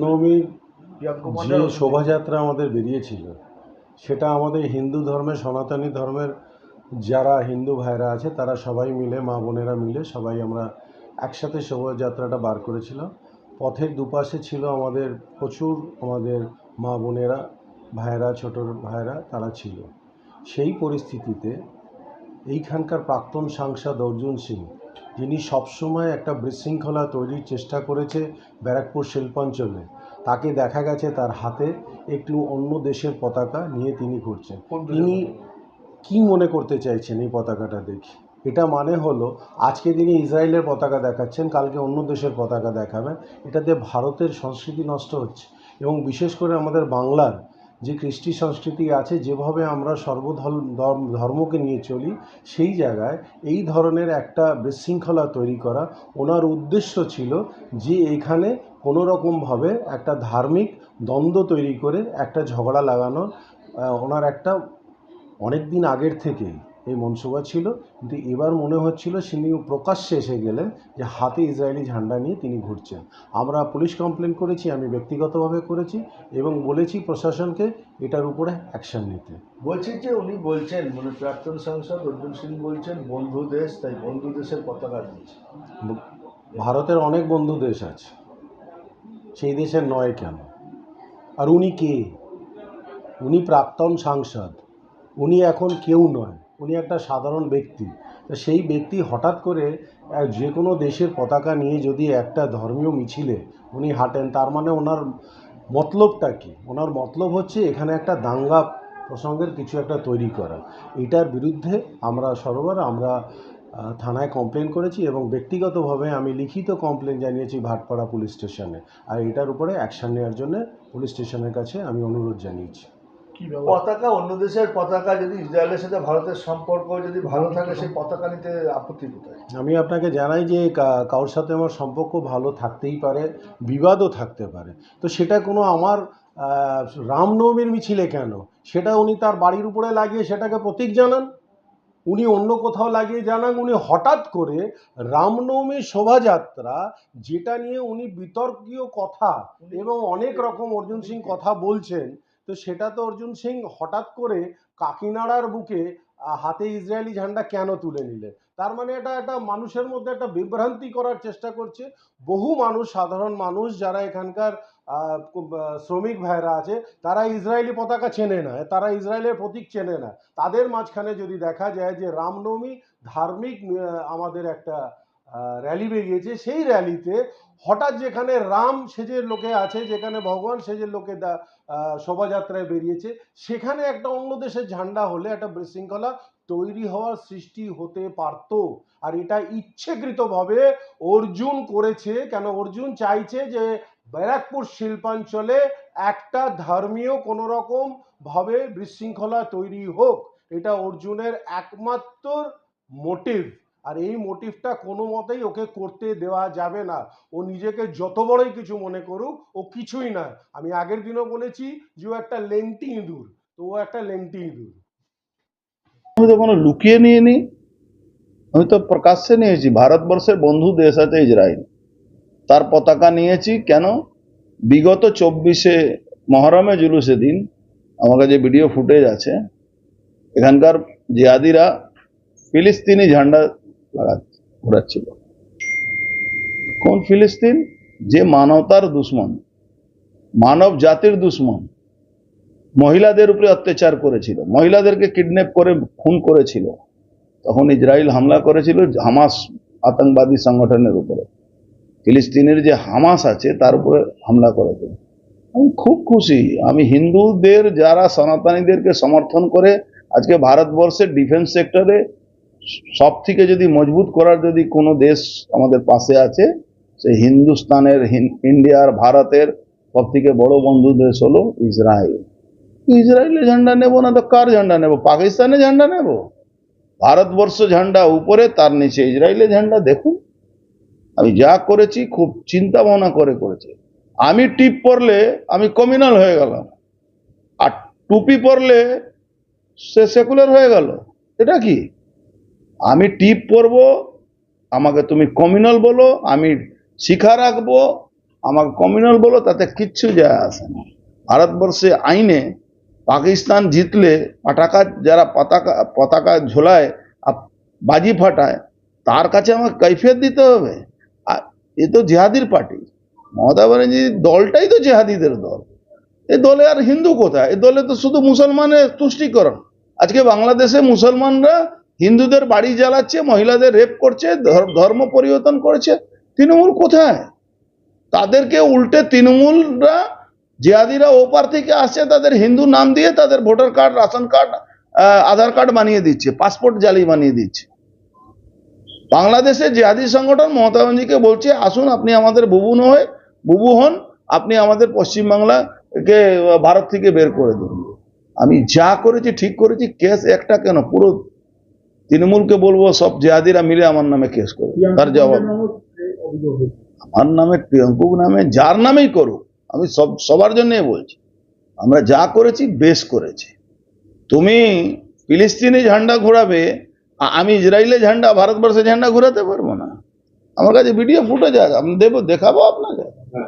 রামনবমীর যে শোভাযাত্রা আমাদের বেরিয়েছিল, সেটা আমাদের হিন্দু ধর্মের, সনাতনী ধর্মের যারা হিন্দু ভাইরা আছে তারা সবাই মিলে, মা বোনেরা মিলে সবাই আমরা একসাথে শোভাযাত্রাটা বার করেছিলাম। পথের দুপাশে ছিল আমাদের প্রচুর আমাদের মা বোনেরা, ভাইরা, ছোট ভাইরা তারা ছিল। সেই পরিস্থিতিতে এইখানকার প্রাক্তন সাংসদ অর্জুন সিং, যিনি সবসময় একটা বিশৃঙ্খলা তৈরির চেষ্টা করেছে ব্যারাকপুর শিল্পাঞ্চলে, তাকে দেখা গেছে তার হাতে একটু অন্য দেশের পতাকা নিয়ে তিনি ঘুরছেন। তিনি কি মনে করতে চাইছেন এই পতাকাটা দেখি? এটা মানে হলো আজকে তিনি ইসরায়েলের পতাকা দেখাচ্ছেন, কালকে অন্য দেশের পতাকা দেখাবেন। এটাতে ভারতের সংস্কৃতি নষ্ট হচ্ছে এবং বিশেষ করে আমাদের বাংলার যে কৃষ্টি সংস্কৃতি আছে, যেভাবে আমরা ধর্মকে নিয়ে চলি, সেই জায়গায় এই ধরনের একটা বিশৃঙ্খলা তৈরি করা ওনার উদ্দেশ্য ছিল যে এখানে কোনো রকমভাবে একটা ধার্মিক দ্বন্দ্ব তৈরি করে একটা ঝগড়া লাগানোর ওনার একটা অনেক দিন আগের থেকেই এই মনসুবা ছিল। কিন্তু এবার মনে হচ্ছিল তিনি প্রকাশ্যে এসে গেলেন যে হাতে ইসরায়েলি ঝান্ডা নিয়ে তিনি ঘুরছেন। আমরা পুলিশ কমপ্লেন করেছি, আমি ব্যক্তিগতভাবে করেছি এবং বলেছি প্রশাসনকে এটার উপরে অ্যাকশন নিতে। বলছি যে উনি বলছেন, মানে প্রাক্তন সাংসদ অর্জুন সিং বলছেন বন্ধু দেশ, তাই বন্ধু দেশের পতাকা দিচ্ছে। ভারতের অনেক বন্ধু দেশ আছে, সেই দেশের নয় কেন? আর উনি কে? উনি প্রাক্তন সাংসদ, উনি এখন কেউ নয়, উনি একটা সাধারণ ব্যক্তি। সেই ব্যক্তি হঠাৎ করে যে কোনো দেশের পতাকা নিয়ে যদি একটা ধর্মীয় মিছিলে উনি হাঁটেন, তার মানে ওনার মতলবটা কী? ওনার মতলব হচ্ছে এখানে একটা দাঙ্গা প্রসঙ্গের কিছু একটা তৈরি করা। এটার বিরুদ্ধে আমরা আমরা থানায় কমপ্লেন করেছি এবং ব্যক্তিগতভাবে আমি লিখিত কমপ্লেন জানিয়েছি ভাটপাড়া পুলিশ স্টেশনে। আর এটার উপরে অ্যাকশান নেওয়ার জন্য পুলিশ স্টেশনের কাছে আমি অনুরোধ জানিয়েছি। পতাকা, অন্য দেশের পতাকা, যদি ইসরায়েলের সাথে ভারতের সম্পর্ক যদি ভালো থাকে, সেই পতাকা নিতে আপত্তি কোথায়? আমি আপনাকে জানাই যে কারোর সাথে আমার সম্পর্ক ভালো থাকতেই পারে, বিবাদও থাকতে পারে, তো সেটা কোনো আমার রামনবমীর মিছিলে কেন? সেটা উনি তার বাড়ির উপরে লাগিয়ে সেটাকে প্রতীক জানান, উনি অন্য কোথাও লাগিয়ে জানান। উনি হঠাৎ করে রামনবমীর শোভাযাত্রা, যেটা নিয়ে উনি বিতর্কীয় কথা এবং অনেক রকম অর্জুন সিং কথা বলছেন, তো সেটা তো অর্জুন সিং হঠাৎ করে কাকিনাড়ার বুকে হাতে ইসরায়েলি ঝান্ডা কেন তুলে নিলেন? তার মানে এটা একটা মানুষের মধ্যে একটা বিভ্রান্তি করার চেষ্টা করছে। বহু মানুষ, সাধারণ মানুষ যারা এখানকার শ্রমিক ভাইরা আছে, তারা ইসরায়েলি পতাকা চেনে না, তারা ইসরায়েলের প্রতীক চেনে না। তাদের মাঝখানে যদি দেখা যায় যে রামনবমী ধার্মিক আমাদের একটা র্যালি বেরিয়েছে, সেই র্যালিতে হঠাৎ যেখানে রাম সেজের লোকে আছে, যেখানে ভগবান সেজের লোকে শোভাযাত্রায় বেরিয়েছে, সেখানে একটা অন্য দেশের ঝান্ডা হলে একটা বিশৃঙ্খলা তৈরি হওয়ার সৃষ্টি হতে পারত। আর এটা ইচ্ছাকৃতভাবে অর্জুন করেছে। কেন? অর্জুন চাইছে যে ব্যারাকপুর শিল্পাঞ্চলে একটা ধর্মীয় কোনো রকম ভাবে বিশৃঙ্খলা তৈরি হোক, এটা অর্জুনের একমাত্র মোটিভ। আর এই মোটিভটা কোনো মতেই ওকে করতে দেওয়া যাবে না। ও নিজেকে যত বড়ই কিছু মনে করুক, ও কিছুই না। আমি আগের দিনও বলেছি যে ও একটা লেংটি ইঁদুর, তো ও একটা লেংটি ইঁদুর। আমি তো কোনো লুকিয়ে নিয়ে নি, আমি তো প্রকাশ্যে নিয়েছি। ভারতবর্ষের বন্ধু দেশ আছে ইসরায়েল, তার পতাকা নিয়েছি। কেন? বিগত 24শে মহরমে জুলুসে দিন আমার কাছে ভিডিও ফুটেজ আছে, এখানকার জিহাদিরা ফিলিস্তিনি ঝান্ডা ঘোরাচ্ছিল। কোন ফিলিস্তিন? যে মানবতার দুশ্মন, মানব জাতির দুশ্মন, মহিলাদের উপরে অত্যাচার করেছিল, মহিলাদেরকে কিডন্যাপ করে খুন করেছিল। তখন ইসরায়েল হামলা করেছিল হামাস আতঙ্কবাদী সংগঠনের উপরে। ফিলিস্তিনের যে হামাস আছে তার উপরে হামলা করেছিল। আমি খুব খুশি। আমি হিন্দুদের যারা সনাতনীদেরকে সমর্থন করে আজকে ভারতবর্ষের ডিফেন্স সেক্টরে সব থেকে যদি মজবুত করার যদি কোনো দেশ আমাদের পাশে আছে, সেই হিন্দুস্তানের, ইন্ডিয়ার, ভারতের সব থেকে বড় বন্ধু দেশ হলো ইসরায়েল। ইসরায়েলের ঝান্ডা নেব না তো কার ঝান্ডা নেব? পাকিস্তানের ঝান্ডা নেব? ভারতবর্ষ ঝান্ডা উপরে, তার নিচে ইসরায়েলের ঝান্ডা। দেখুন আমি যা করেছি খুব চিন্তা ভাবনা করে করেছি। আমি টিপ পরলে আমি কমিউনাল হয়ে গেলাম, আর টুপি পরলে সে সেকুলার হয়ে গেল। এটা কি? আমি টিপ পরবো, আমাকে তুমি কমিউনাল বলো, আমি শিখা রাখবো, আমাকে কমিউনাল বলো, তাতে কিচ্ছু যায় আসে না। ভারতবর্ষে আইনে পাকিস্তান জিতলে পতাকা যারা পতাকা ঝোলায় আর বাজি ফাটায়, তার কাছে আমাকে কৈফিয়ত দিতে হবে? আর এ তো জেহাদির পার্টি, মমতা ব্যানার্জির দলটাই তো জেহাদিদের দল। এই দলে আর হিন্দু কোথায়? এই দলে তো শুধু মুসলমানের তুষ্টিকরণ। আজকে বাংলাদেশে মুসলমানরা হিন্দুদের বাড়ি জ্বালাচ্ছে, মহিলাদের রেপ করছে, ধর্ম পরিবর্তন করেছে। তৃণমূল কোথায়? তাদেরকে উল্টে তৃণমূলরা, জিহাদিরা ওপার থেকে আসছে, তাদের হিন্দু নাম দিয়ে তাদের ভোটার কার্ড, রেশন কার্ড, আধার কার্ড বানিয়ে দিচ্ছে, পাসপোর্ট জালি বানিয়ে দিচ্ছে। বাংলাদেশের জিহাদি সংগঠন মমতা ব্যানার্জিকে বলছে, আসুন আপনি আমাদের বুবু হন, আপনি আমাদের পশ্চিমবাংলাকে ভারত থেকে বের করে দিন। আমি যা করেছি ঠিক করেছি, কেস একটা কেন, পুরো তৃণমূলকে বলবো সব জিহাদিরা মিলে আমার নামে কেস করবে। তার জবাব আমার নামে, প্রিয়াঙ্কুর নামে, যার নামেই করুক, আমি সবার জন্যই বলছি, আমরা যা করেছি বেশ করেছি। তুমি ফিলিস্তিনি ঝান্ডা ঘোরাবে, আমি ইসরায়েলের ঝান্ডা, ভারতবর্ষের ঝান্ডা ঘোরাতে পারবো না। আমার কাছে ভিডিও ফুটেজ আছে, আমি দেখাবো আপনাকে।